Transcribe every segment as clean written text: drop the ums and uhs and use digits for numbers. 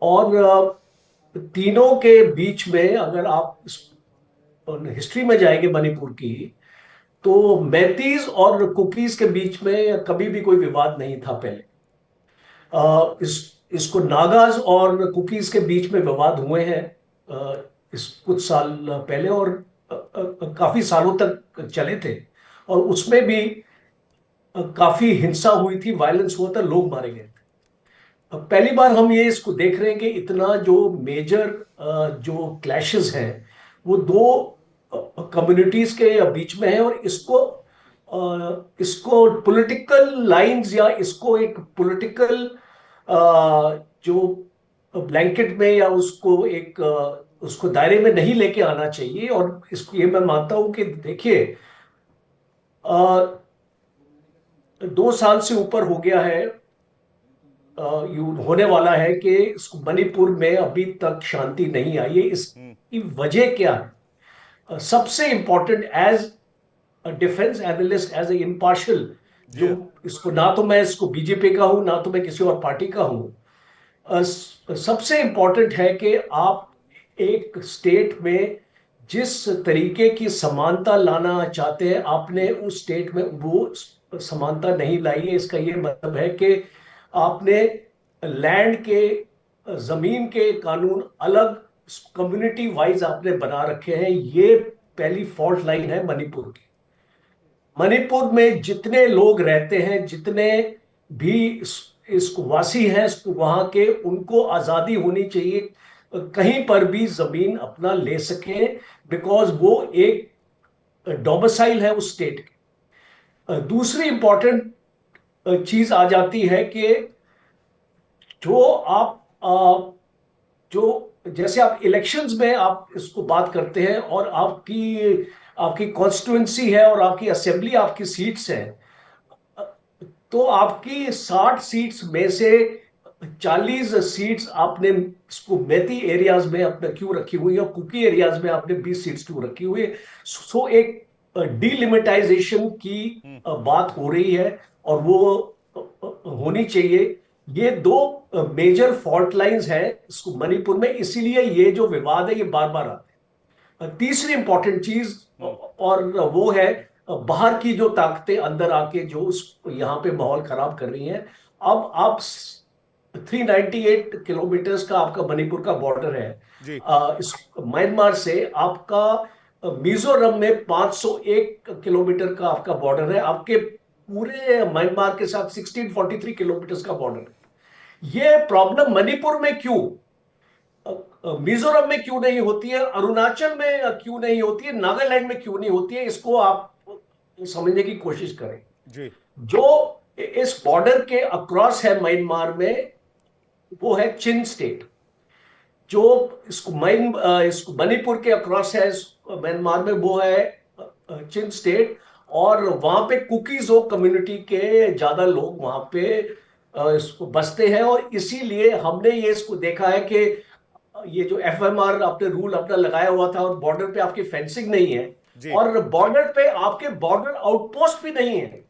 और तीनों के बीच में अगर आप हिस्ट्री में जाएंगे मणिपुर की, तो मैतीज और कुकीज के बीच में कभी भी कोई विवाद नहीं था पहले। इसको नागाज और कुकीज के बीच में विवाद हुए हैं इस कुछ साल पहले, और काफी सालों तक चले थे। और उसमें भी काफी हिंसा हुई थी, वायलेंस हुआ था, लोग मारे गए थे। अब पहली बार हम ये इसको देख रहे हैं कि इतना जो मेजर जो क्लैशेस हैं वो दो कम्युनिटीज के बीच में है, और इसको पॉलिटिकल लाइंस या इसको एक पॉलिटिकल जो ब्लैंकेट में या उसको एक उसको दायरे में नहीं लेके आना चाहिए। और इसको ये मैं मानता हूं कि देखिए, 2 साल से ऊपर हो गया है, होने वाला है कि मणिपुर में अभी तक शांति नहीं आई है। हम्म। इसकी वजह क्या है? सबसे important, as defence analyst, as a impartial, जो जी। इसको ना तो मैं इसको बीजेपी का हूं ना तो मैं किसी और पार्टी का हूं, सबसे इंपॉर्टेंट है कि आप एक स्टेट में जिस तरीके की समानता लाना चाहते हैं, आपने उस स्टेट में वो समानता नहीं लाई है। इसका ये मतलब है कि आपने लैंड के, जमीन के कानून अलग कम्युनिटी वाइज आपने बना रखे हैं। ये पहली फॉल्ट लाइन है मणिपुर की। मणिपुर में जितने लोग रहते हैं, जितने भी इसको वासी हैं, वहां के, उनको आजादी होनी चाहिए, कहीं पर भी जमीन अपना ले सके, बिकॉज वो एक डोमिसाइल है उस स्टेट की। दूसरी इंपॉर्टेंट चीज आ जाती है कि जो आप जो जैसे आप इलेक्शंस में आप इसको बात करते हैं, और आपकी आपकी कॉन्स्टिट्युएंसी है और आपकी असेंबली, आपकी सीट्स हैं, तो आपकी 60 सीट्स में से 40 सीट्स आपने इसको मैती एरियाज में अपने क्यों रखी हुई है, और कुकी एरियाज में आपने 20 सीट्स क्यों रखी हुई है? सो एक डीलिमिटाइजेशन की हम्म। बात हो रही है, और वो होनी चाहिए। ये दो मेजर फॉल्ट लाइंस हैं इसको मणिपुर में, इसीलिए ये जो विवाद है ये बार बार आता है। तीसरी इंपॉर्टेंट चीज, हम्म। और वो है बाहर की जो ताकतें अंदर आके जो यहाँ पे माहौल खराब कर रही हैं। अब आप 398 किलोमीटर्स का आपका मणिपुर का बॉर्डर है। जी। इस म्यांमार से आपका मिजोरम में 501 किलोमीटर का आपका बॉर्डर है। आपके पूरे म्यांमार के साथ 1643 किलोमीटर्स का बॉर्डर है। ये प्रॉब्लम मणिपुर में क्यों, मिजोरम में क्यों नहीं होती है, अरुणाचल में क्यों नहीं होती है, नागालैंड में क्यों नहीं होती है, इसको आप समझने की कोशिश करें। जी। जो इस बॉर्डर के अक्रॉस है म्यांमार में, वो है चिन स्टेट। जो इसको मणिपुर के अक्रॉस है म्यांमार में, वो है चिन स्टेट। और वहां पे कुकीजो कम्युनिटी के ज्यादा लोग वहां पे इसको बसते हैं, और इसीलिए हमने ये इसको देखा है कि ये जो एफएमआर आपने रूल अपना लगाया हुआ था, और बॉर्डर पे आपकी फेंसिंग नहीं है, जी। और बॉर्डर पे आपके बॉर्डर आउटपोस्ट भी नहीं है।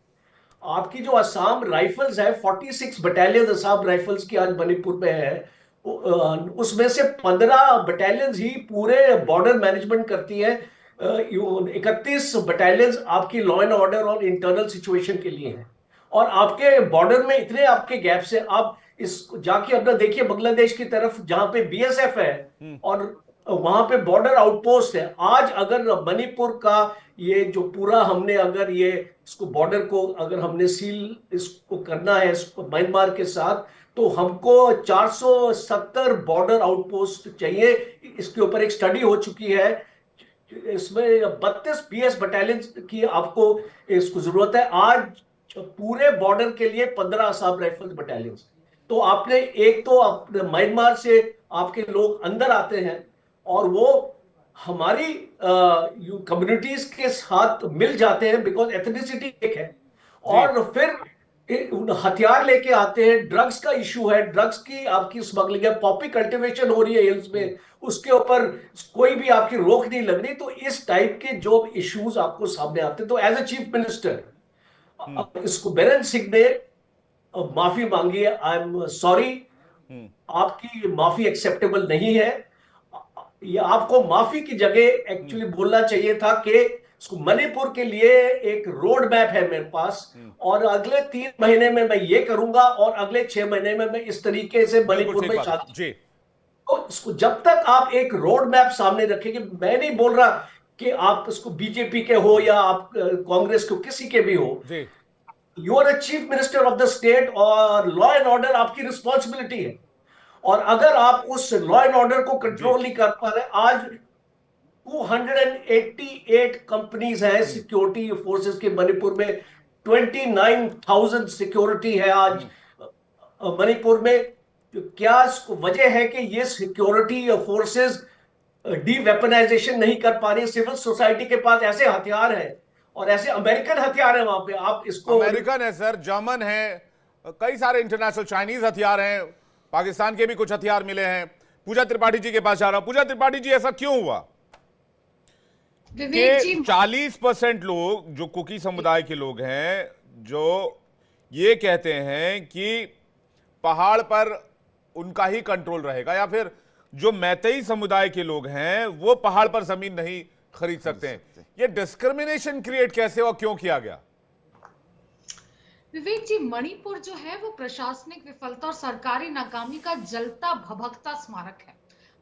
आपकी जो असम राइफल्स है, 46 बटालियन असम राइफल्स की आज मणिपुर में है, उसमें से 15 बटालियन ही पूरे बॉर्डर मैनेजमेंट करती है। 31 बटालियन आपकी लॉ एंड ऑर्डर और इंटरनल सिचुएशन के लिए है। और आपके बॉर्डर में इतने आपके गैप्स है। आप इस जाके अपना देखिए बांग्लादेश की तरफ, जहां पे बीएसएफ है हम्म। और वहां पे बॉर्डर आउटपोस्ट है। आज अगर मणिपुर का ये जो पूरा हमने अगर ये इसको बॉर्डर को अगर हमने सील इसको करना है इसको म्यांमार के साथ, तो हमको 470 बॉर्डर आउटपोस्ट चाहिए। इसके ऊपर एक स्टडी हो चुकी है, इसमें 32 बीएस बटालियन की आपको इसको जरूरत है आज पूरे बॉर्डर के लिए। 15 असम राइफल्स बटालियन। तो आपने एक तो अपने म्यांमार से आपके लोग अंदर आते हैं, और वो हमारी कम्युनिटीज के साथ मिल जाते हैं, बिकॉज एथनिसिटी एक है। जी। और फिर हथियार लेके आते हैं। ड्रग्स का इशू है, ड्रग्स की आपकी स्मगलिंग है, पॉपी कल्टीवेशन हो रही है हिल्स हम्म। में, उसके ऊपर कोई भी आपकी रोक नहीं लग रही। तो इस टाइप के जो इश्यूज आपको सामने आते हैं, तो एज ए चीफ मिनिस्टर हम्म। इसको बेरेन सिंह ने माफी मांगी है, आई एम सॉरी। आपकी माफी एक्सेप्टेबल नहीं है। ये आपको माफी की जगह एक्चुअली बोलना चाहिए था कि मणिपुर के लिए एक रोड मैप है मेरे पास, और अगले 3 महीने में मैं ये करूंगा, और अगले 6 महीने में मैं इस तरीके से बिल्कुल मणिपुर ठीक में बात शांति। जी। तो इसको जब तक आप एक रोड मैप सामने रखेंगे, मैं नहीं बोल रहा कि आप इसको बीजेपी के हो या आप कांग्रेस के किसी के भी हो, जी। You are a chief minister of the state और लॉ एंड ऑर्डर आपकी रिस्पॉन्सिबिलिटी है। और अगर आप उस लॉ एंड ऑर्डर को जी। कंट्रोल नहीं कर पा रहे, आज 288 कंपनीज हैं सिक्योरिटी फोर्सेस के मणिपुर में, 29,000 सिक्योरिटी है आज मणिपुर में। क्या वजह है कि ये सिक्योरिटी फोर्सेस डी वेपनाइजेशन नहीं कर पा रही? सिविल सोसाइटी के पास ऐसे हथियार हैं, और ऐसे अमेरिकन हथियार हैं वहां पे, आप इसको। अमेरिकन है सर, जर्मन है, कई सारे इंटरनेशनल चाइनीज हथियार हैं, पाकिस्तान के भी कुछ हथियार मिले हैं। पूजा त्रिपाठी जी के पास जा रहा हूं। पूजा त्रिपाठी जी, ऐसा क्यों हुआ विवेक कि जी, 40% लोग जो कुकी समुदाय के लोग हैं, जो ये कहते हैं कि पहाड़ पर उनका ही कंट्रोल रहेगा, या फिर जो मैतेई समुदाय के लोग हैं वो पहाड़ पर जमीन नहीं खरीद सकते हैं? ये डिस्क्रिमिनेशन क्रिएट कैसे और क्यों किया गया? विवेक जी, मणिपुर जो है वो प्रशासनिक विफलता और सरकारी नाकामी का जलता भभकता स्मारक है।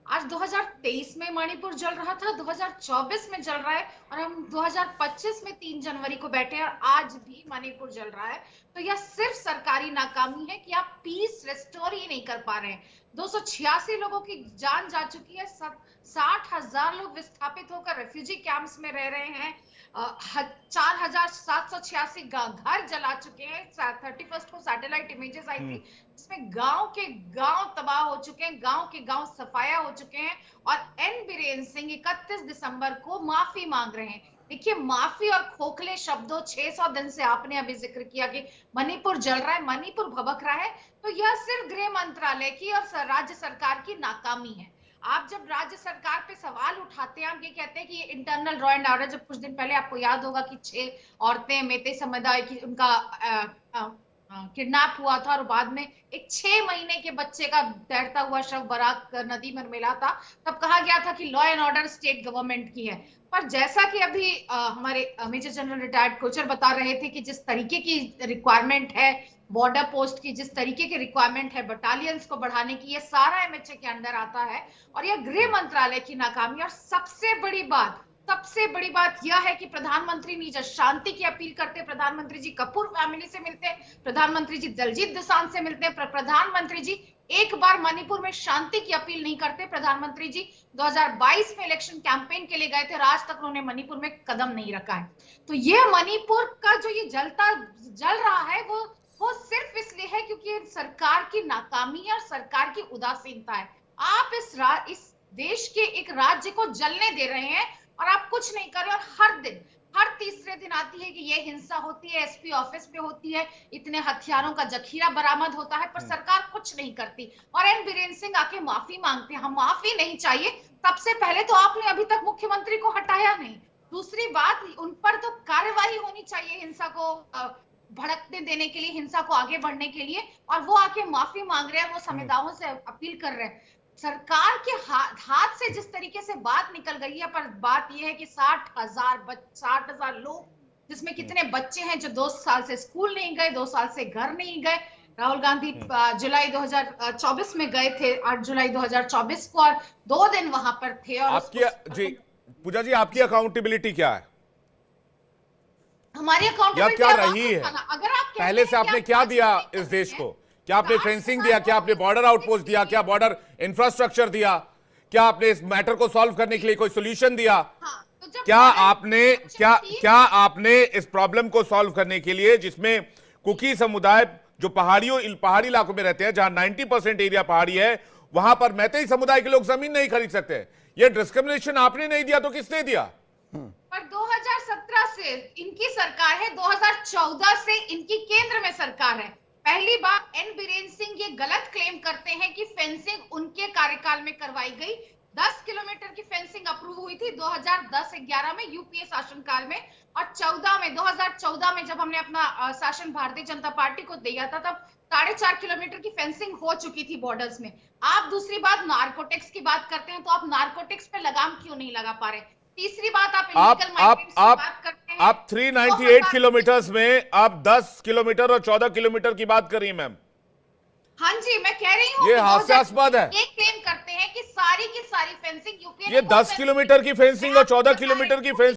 आज 2023 में मणिपुर जल रहा था, 2024 में जल रहा है, और हम 2025 में 3 जनवरी को बैठे हैं और आज भी मणिपुर जल रहा है। तो यह सिर्फ सरकारी नाकामी है कि आप पीस रेस्टोर ही नहीं कर पा रहे हैं। 286 लोगों की जान जा चुकी है, 60,000 लोग विस्थापित होकर रेफ्यूजी कैंप्स में रह रहे हैं, 4,786 घर जला चुके हैं। 31 को सैटेलाइट इमेजेस आई थी, इसमें गांव के गांव तबाह हो चुके हैं, गांव के गांव सफाया हो चुके हैं। और एन बीरेन सिंह 31 दिसंबर को माफी मांग रहे हैं। देखिए, माफी और खोखले शब्दों, 600 दिन से आपने अभी जिक्र किया कि मणिपुर जल रहा है, मणिपुर भभक रहा है, तो यह सिर्फ गृह मंत्रालय की और राज्य सरकार की नाकामी है। आप जब राज्य सरकार पे सवाल उठाते हैं, आप ये कहते हैं कि ये इंटरनल लॉ एंड ऑर्डर, जब कुछ दिन पहले आपको याद होगा कि 6 औरतें मेते समुदाय की उनका किडनैप हुआ था, और बाद में एक 6 महीने के बच्चे का तैरता हुआ शव बराक नदी में मिला था, तब कहा गया था कि law and order state government की है। पर जैसा कि अभी हमारे मेजर जनरल रिटायर्ड कोचर बता रहे थे कि जिस तरीके की रिक्वायरमेंट है बॉर्डर पोस्ट की, जिस तरीके की रिक्वायरमेंट है बटालियंस को बढ़ाने की, ये सारा एमएचए के अंडर आता है, और यह गृह मंत्रालय की नाकामी। और सबसे बड़ी बात यह है कि प्रधानमंत्री जी जब शांति की अपील करते, प्रधानमंत्री जी कपूर फैमिली से मिलते हैं, प्रधानमंत्री जी दलजीत दोसांझ से मिलते हैं, प्रधानमंत्री जी एक बार मणिपुर में शांति की अपील नहीं करते। प्रधानमंत्री जी 2022 में इलेक्शन कैंपेन के लिए गए थे, आज तक उन्होंने मणिपुर में कदम नहीं रखा है। तो ये मणिपुर का जो ये जल रहा है वो सिर्फ इसलिए है क्योंकि सरकार की नाकामी और सरकार की उदासीनता है। आप इस देश के एक राज्य को जलने दे रहे हैं और आप कुछ नहीं कर रहे। और हर तीसरे दिन आती है कि ये हिंसा होती है, एसपी ऑफिस पे होती है, इतने हथियारों का जखीरा बरामद होता है, पर सरकार कुछ नहीं करती। और एन बीरेन सिंह आके माफी मांगते हैं। हम माफी नहीं चाहिए। सबसे पहले तो आपने अभी तक मुख्यमंत्री को हटाया नहीं, दूसरी बात उन पर तो कार्यवाही होनी चाहिए हिंसा को भड़कने देने के लिए, हिंसा को आगे बढ़ने के लिए, और वो आके माफी मांग रहे हैं, वो संविधाओं से अपील कर रहे हैं। सरकार के हाथ से जिस तरीके से बात निकल गई है, पर बात यह है कि 60,000 लोग, जिसमें कितने बच्चे हैं जो 2 साल से स्कूल नहीं गए, 2 साल से घर नहीं गए। राहुल गांधी जुलाई 2024 में गए थे, 8 जुलाई 2024 को, और 2 दिन वहां पर थे। और जी पूजा जी, आपकी अकाउंटेबिलिटी क्या है? हमारी अकाउंटेबिलिटी क्या रही है? अगर आप पहले से आपने क्या दिया इस देश को? क्या आपने फेंसिंग दिया? क्या आपने बॉर्डर आउटपोस्ट दिया? क्या बॉर्डर इंफ्रास्ट्रक्चर दिया? क्या आपने इस मैटर को सॉल्व करने के लिए कोई सोल्यूशन दिया? तो क्या आपने इस प्रॉब्लम को सॉल्व करने के लिए, जिसमें कुकी समुदाय जो पहाड़ी इलाकों में रहते हैं, जहां 90% एरिया पहाड़ी है, वहां पर मैतेई समुदाय के लोग जमीन नहीं खरीद सकते? ये डिस्क्रिमिनेशन आपने नहीं दिया तो किसने दिया? पर 2017 से इनकी सरकार है, 2014 से इनकी केंद्र में सरकार है। पहली बात, एन बीरेन सिंह ये गलत क्लेम करते हैं कि फेंसिंग उनके कार्यकाल में करवाई गई। 10 किलोमीटर की फेंसिंग अप्रूव हुई थी 2010-11 में यूपीए शासनकाल में, और 2014 में जब हमने अपना शासन भारतीय जनता पार्टी को दिया था, तब 4.5 किलोमीटर की फेंसिंग हो चुकी थी बॉर्डर्स में। आप दूसरी बात नार्कोटिक्स की बात करते हैं, तो आप नार्कोटिक्स पे लगाम क्यों नहीं लगा पा रहे? तीसरी बात आप इलीगल माइग्रेंट्स की बात करते हैं। आप 398 किलोमीटर्स में आप 10 किलोमीटर और 14 किलोमीटर की बात करिए मैम। हाँ जी, मैं कह रही हूँ ये कि हास्यास्पद है। ये क्लेम करते हैं कि सारी की सारी फेंसिंग यूपीए ये 10 किलोमीटर की फेंसिंग और 14 किलोमीटर की फेंसिंग